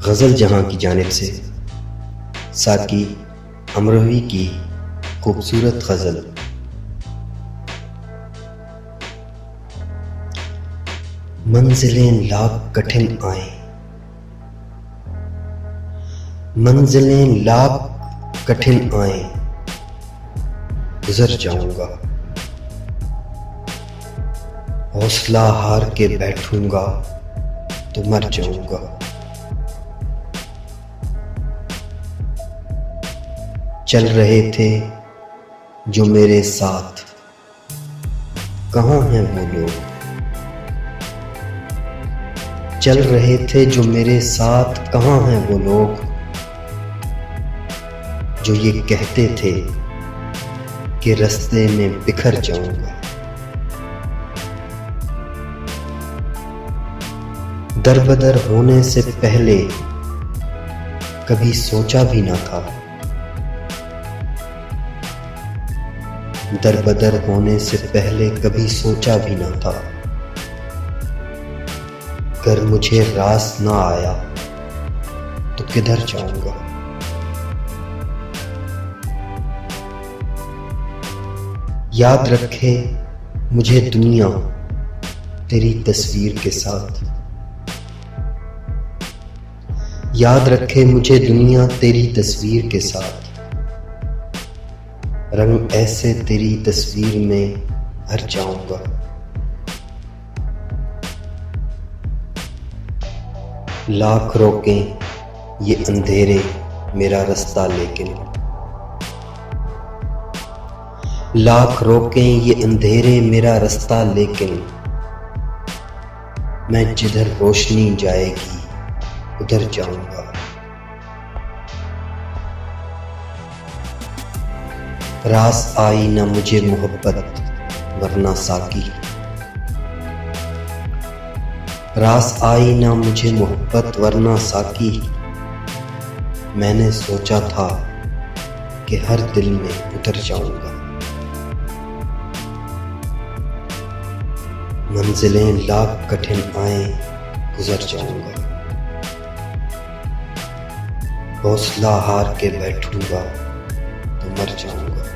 गज़ल जहां की जानिब से साकी अमरोही की खूबसूरत गज़ल। मंजिलें लाख कठिन आए, मंजिलें लाख कठिन आए, गुजर जाऊंगा। हौसला हार के बैठूंगा तो मर जाऊंगा। चल रहे थे जो मेरे साथ, कहाँ हैं वो लोग? चल रहे थे जो मेरे साथ, कहाँ हैं वो लोग जो ये कहते थे कि रास्ते में बिखर जाऊंगा। दरबदर होने से पहले कभी सोचा भी ना था, दरबदर होने से पहले कभी सोचा भी ना था। अगर मुझे रास ना आया तो किधर जाऊंगा। याद रखे मुझे दुनिया तेरी तस्वीर के साथ, याद रखे मुझे दुनिया तेरी तस्वीर के साथ। रंग ऐसे तेरी तस्वीर में भर जाऊंगा। लाख रोकें ये अंधेरे मेरा रास्ता लेकिन, लाख रोकें ये अंधेरे मेरा रास्ता लेकिन, मैं जिधर रोशनी जाएगी उधर जाऊंगा। रास आई ना मुझे मोहब्बत वरना साकी, रास आई ना मुझे मोहब्बत वरना साकी। मैंने सोचा था कि हर दिल में उतर जाऊंगा। मंजिलें लाख कठिन आए, गुजर जाऊंगा। हौसला हार के बैठूंगा तो मर जाऊंगा।